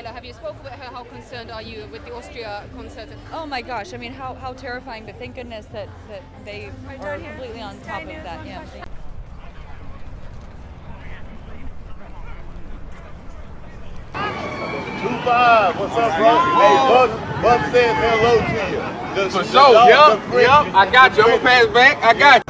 Kayla, have you spoken with her? How concerned are you with the Austria concert? Oh my gosh, I mean, how terrifying, but thank goodness that they are completely on top of that. Yeah. 2-5, what's up, bro? Hey, Buck says hello to you. For sure, yep, I got you. I'm gonna pass back. I got you.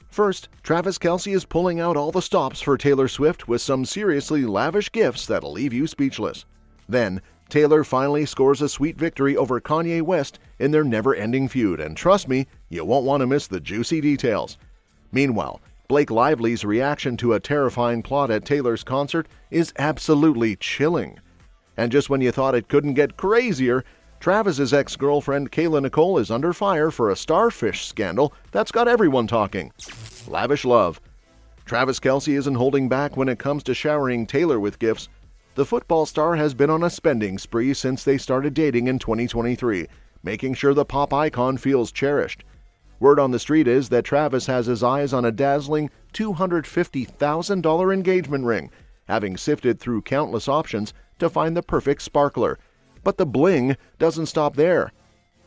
First, Travis Kelce is pulling out all the stops for Taylor Swift with some seriously lavish gifts that'll leave you speechless. Then, Taylor finally scores a sweet victory over Kanye West in their never-ending feud, and trust me, you won't want to miss the juicy details. Meanwhile, Blake Lively's reaction to a terrifying plot at Taylor's concert is absolutely chilling. And just when you thought it couldn't get crazier, Travis's ex-girlfriend Kayla Nicole is under fire for a Starfish scandal that's got everyone talking. Lavish Love. Travis Kelce isn't holding back when it comes to showering Taylor with gifts. The football star has been on a spending spree since they started dating in 2023, making sure the pop icon feels cherished. Word on the street is that Travis has his eyes on a dazzling $250,000 engagement ring, having sifted through countless options to find the perfect sparkler. But the bling doesn't stop there.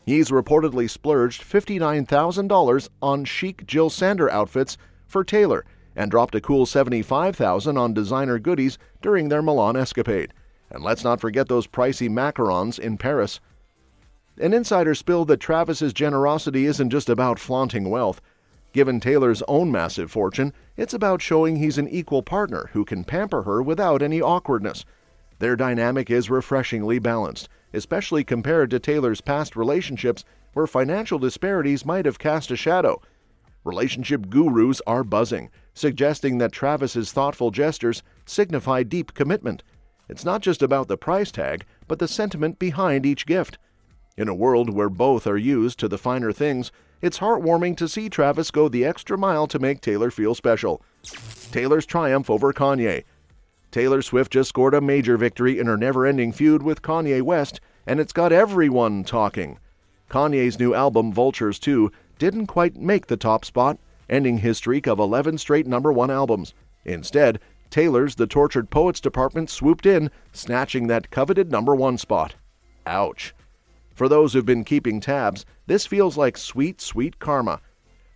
He's reportedly splurged $59,000 on chic Jill Sander outfits for Taylor and dropped a cool $75,000 on designer goodies during their Milan escapade. And let's not forget those pricey macarons in Paris. An insider spilled that Travis's generosity isn't just about flaunting wealth. Given Taylor's own massive fortune, it's about showing he's an equal partner who can pamper her without any awkwardness. Their dynamic is refreshingly balanced, especially compared to Taylor's past relationships where financial disparities might have cast a shadow. Relationship gurus are buzzing, suggesting that Travis's thoughtful gestures signify deep commitment. It's not just about the price tag, but the sentiment behind each gift. In a world where both are used to the finer things, it's heartwarming to see Travis go the extra mile to make Taylor feel special. Taylor's triumph over Kanye. Taylor Swift just scored a major victory in her never-ending feud with Kanye West, and it's got everyone talking. Kanye's new album, Vultures 2, didn't quite make the top spot, ending his streak of 11 straight #1 albums. Instead, Taylor's The Tortured Poets department swooped in, snatching that coveted #1 spot. Ouch. For those who've been keeping tabs, this feels like sweet, sweet karma.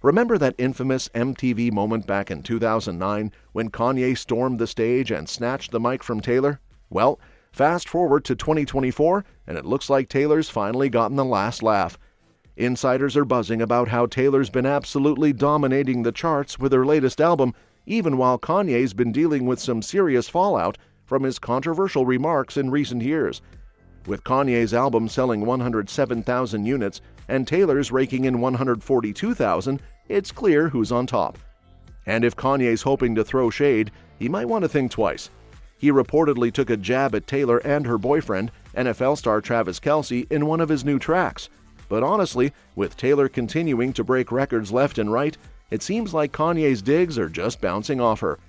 Remember that infamous MTV moment back in 2009 when Kanye stormed the stage and snatched the mic from Taylor? Well, fast forward to 2024, and it looks like Taylor's finally gotten the last laugh. Insiders are buzzing about how Taylor's been absolutely dominating the charts with her latest album, even while Kanye's been dealing with some serious fallout from his controversial remarks in recent years. With Kanye's album selling 107,000 units and Taylor's raking in 142,000, it's clear who's on top. And if Kanye's hoping to throw shade, he might want to think twice. He reportedly took a jab at Taylor and her boyfriend, NFL star Travis Kelce, in one of his new tracks. But honestly, with Taylor continuing to break records left and right, it seems like Kanye's digs are just bouncing off her.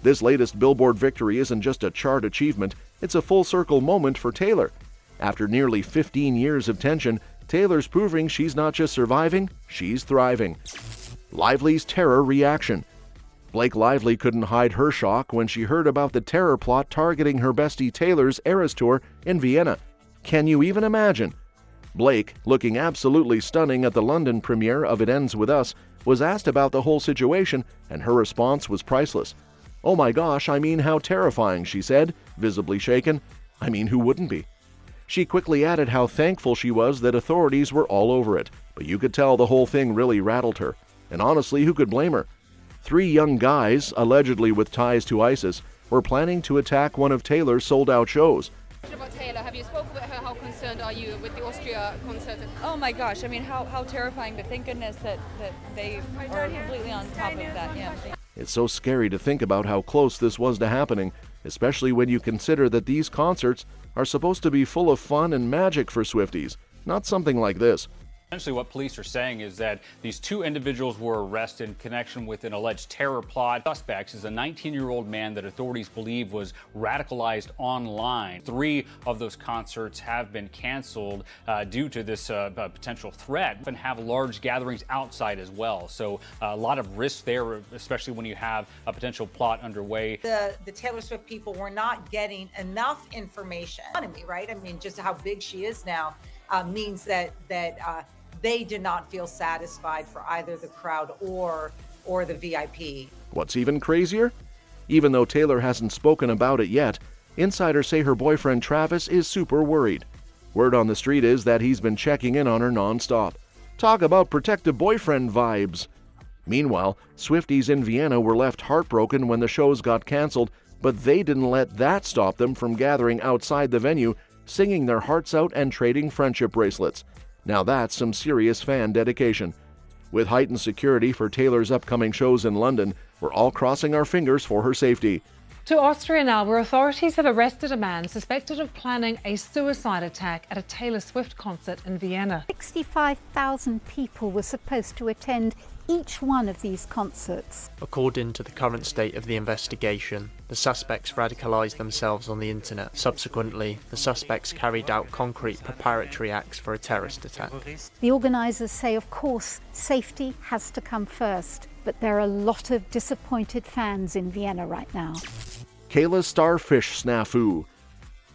This latest Billboard victory isn't just a chart achievement, it's a full-circle moment for Taylor. After nearly 15 years of tension, Taylor's proving she's not just surviving, she's thriving. Lively's terror reaction. Blake Lively couldn't hide her shock when she heard about the terror plot targeting her bestie Taylor's Eras Tour in Vienna. Can you even imagine? Blake, looking absolutely stunning at the London premiere of It Ends With Us, was asked about the whole situation, and her response was priceless. "Oh my gosh, I mean, how terrifying," she said, visibly shaken. I mean, who wouldn't be? She quickly added how thankful she was that authorities were all over it, but you could tell the whole thing really rattled her. And honestly, who could blame her? 3 young guys, allegedly with ties to ISIS, were planning to attack one of Taylor's sold-out shows. About Taylor, have you spoken with her? How concerned are you with the Austria concert? Oh my gosh, I mean, how terrifying, but thank goodness that they are completely on top of that. Yeah. It's so scary to think about how close this was to happening, especially when you consider that these concerts are supposed to be full of fun and magic for Swifties, not something like this. Essentially what police are saying is that these two individuals were arrested in connection with an alleged terror plot. Suspects is a 19-year-old man that authorities believe was radicalized online. 3 of those concerts have been canceled due to this potential threat, and have large gatherings outside as well. So a lot of risk there, especially when you have a potential plot underway. The Taylor Swift people were not getting enough information. Right? I mean, just how big she is now means that they did not feel satisfied for either the crowd or the VIP. What's even crazier? Even though Taylor hasn't spoken about it yet, insiders say her boyfriend Travis is super worried. Word on the street is that he's been checking in on her nonstop. Talk about protective boyfriend vibes. Meanwhile, Swifties in Vienna were left heartbroken when the shows got canceled, but they didn't let that stop them from gathering outside the venue, singing their hearts out and trading friendship bracelets. Now that's some serious fan dedication. With heightened security for Taylor's upcoming shows in London, we're all crossing our fingers for her safety. To Austria now, where authorities have arrested a man suspected of planning a suicide attack at a Taylor Swift concert in Vienna. 65,000 people were supposed to attend each one of these concerts. According to the current state of the investigation, the suspects radicalised themselves on the internet. Subsequently, the suspects carried out concrete preparatory acts for a terrorist attack. The organisers say, of course, safety has to come first, but there are a lot of disappointed fans in Vienna right now. Kayla's Starfish snafu.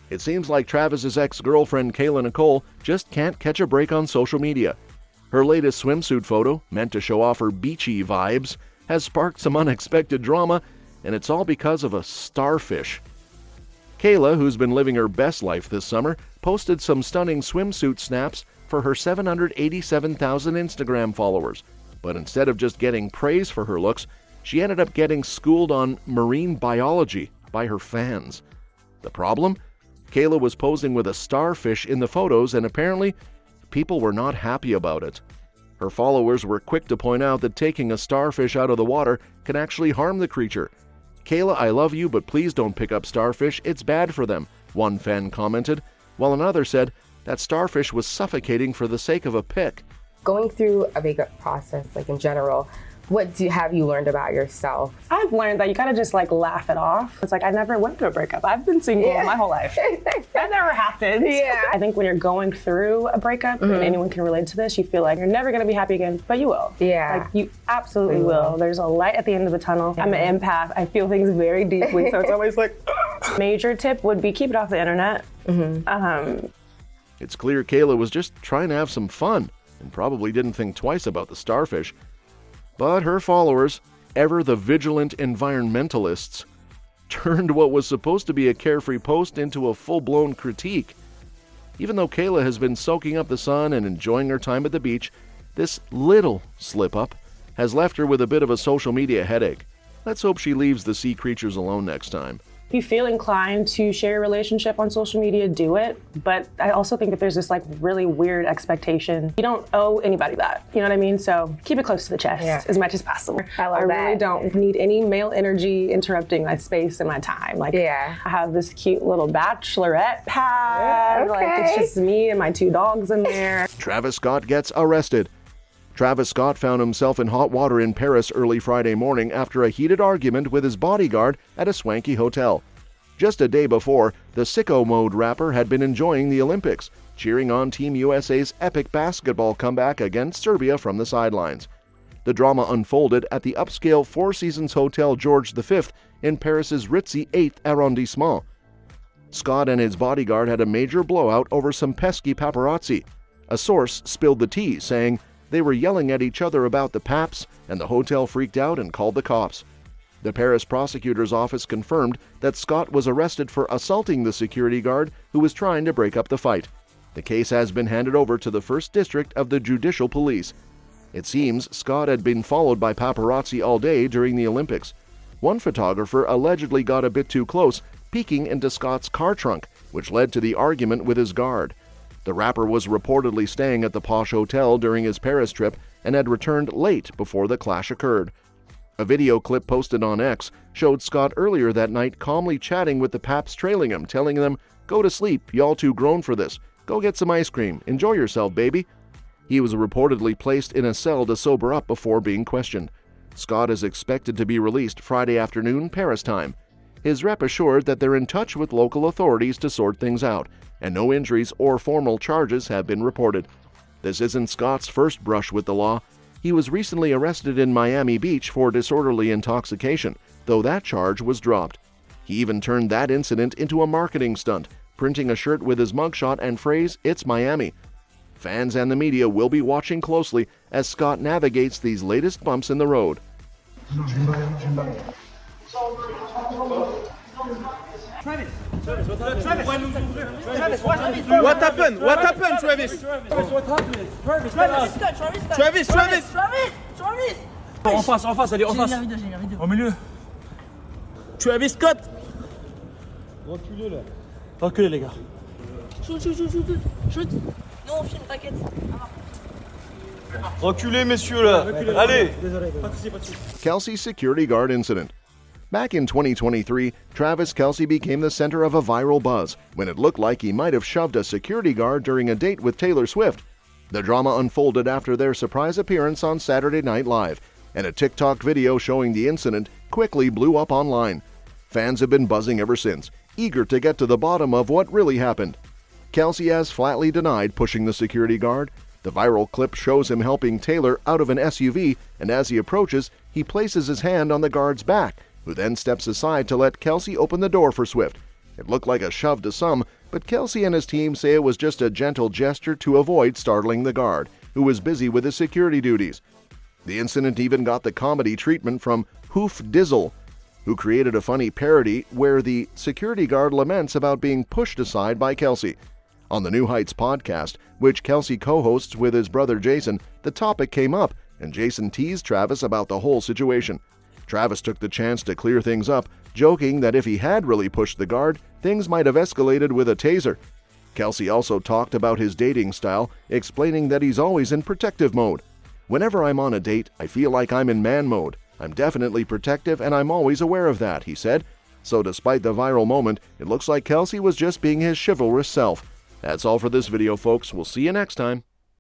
It seems like Travis's ex-girlfriend Kayla Nicole just can't catch a break on social media. Her latest swimsuit photo, meant to show off her beachy vibes, has sparked some unexpected drama, and it's all because of a starfish. Kayla, who's been living her best life this summer, posted some stunning swimsuit snaps for her 787,000 Instagram followers. But instead of just getting praise for her looks, she ended up getting schooled on marine biology by her fans. The problem? Kayla was posing with a starfish in the photos, and apparently people were not happy about it. Her followers were quick to point out that taking a starfish out of the water can actually harm the creature. "Kayla, I love you, but please don't pick up starfish, it's bad for them," one fan commented, while another said that starfish was suffocating for the sake of a pic. Going through a breakup process, like in general, what have you learned about yourself? I've learned that you gotta just like laugh it off. It's like I never went through a breakup. I've been single my whole life. That never happened. Yeah. I think when you're going through a breakup, and anyone can relate to this, you feel like you're never gonna be happy again, but you will. Yeah. Like you absolutely will. There's a light at the end of the tunnel. I'm an empath. I feel things very deeply, so it's always like, major tip would be keep it off the internet. It's clear Kayla was just trying to have some fun and probably didn't think twice about the starfish. But her followers, ever the vigilant environmentalists, turned what was supposed to be a carefree post into a full-blown critique. Even though Kayla has been soaking up the sun and enjoying her time at the beach, this little slip-up has left her with a bit of a social media headache. Let's hope she leaves the sea creatures alone next time. If you feel inclined to share your relationship on social media, do it. But I also think that there's this like really weird expectation. You don't owe anybody that, you know what I mean? So keep it close to the chest as much as possible. I really don't need any male energy interrupting my space and my time. Like I have this cute little bachelorette pad. Like it's just me and my 2 dogs in there. Travis Scott gets arrested. Travis Scott found himself in hot water in Paris early Friday morning after a heated argument with his bodyguard at a swanky hotel. Just a day before, the sicko mode rapper had been enjoying the Olympics, cheering on Team USA's epic basketball comeback against Serbia from the sidelines. The drama unfolded at the upscale Four Seasons Hotel George V in Paris's ritzy 8th arrondissement. Scott and his bodyguard had a major blowout over some pesky paparazzi. A source spilled the tea, saying they were yelling at each other about the paps, and the hotel freaked out and called the cops. The Paris prosecutor's office confirmed that Scott was arrested for assaulting the security guard who was trying to break up the fight. The case has been handed over to the 1st District of the Judicial Police. It seems Scott had been followed by paparazzi all day during the Olympics. One photographer allegedly got a bit too close, peeking into Scott's car trunk, which led to the argument with his guard. The rapper was reportedly staying at the posh hotel during his Paris trip and had returned late before the clash occurred. A video clip posted on X showed Scott earlier that night calmly chatting with the paps trailing him, telling them, "Go to sleep, y'all too grown for this. Go get some ice cream. Enjoy yourself, baby." He was reportedly placed in a cell to sober up before being questioned. Scott is expected to be released Friday afternoon, Paris time. His rep assured that they're in touch with local authorities to sort things out, and no injuries or formal charges have been reported. This isn't Scott's first brush with the law. He was recently arrested in Miami Beach for disorderly intoxication, though that charge was dropped. He even turned that incident into a marketing stunt, printing a shirt with his mugshot and phrase, "It's Miami." Fans and the media will be watching closely as Scott navigates these latest bumps in the road. What happened? What happened, Travis? Travis! En face, allez, en face. Au milieu. Travis Scott! Reculez là. Reculez les gars. Shoot. Non, on filme, t'inquiète. Reculez messieurs là. Allez. Kelce security guard incident. Back in 2023, Travis Kelce became the center of a viral buzz when it looked like he might have shoved a security guard during a date with Taylor Swift. The drama unfolded after their surprise appearance on Saturday Night Live, and a TikTok video showing the incident quickly blew up online. Fans have been buzzing ever since, eager to get to the bottom of what really happened. Kelce has flatly denied pushing the security guard. The viral clip shows him helping Taylor out of an SUV, and as he approaches, he places his hand on the guard's back, who then steps aside to let Kelce open the door for Swift. It looked like a shove to some, but Kelce and his team say it was just a gentle gesture to avoid startling the guard, who was busy with his security duties. The incident even got the comedy treatment from Hoof Dizzle, who created a funny parody where the security guard laments about being pushed aside by Kelce. On the New Heights podcast, which Kelce co-hosts with his brother Jason, the topic came up, and Jason teased Travis about the whole situation. Travis took the chance to clear things up, joking that if he had really pushed the guard, things might have escalated with a taser. Kelce also talked about his dating style, explaining that he's always in protective mode. "Whenever I'm on a date, I feel like I'm in man mode. I'm definitely protective and I'm always aware of that," he said. So despite the viral moment, it looks like Kelce was just being his chivalrous self. That's all for this video, folks. We'll see you next time.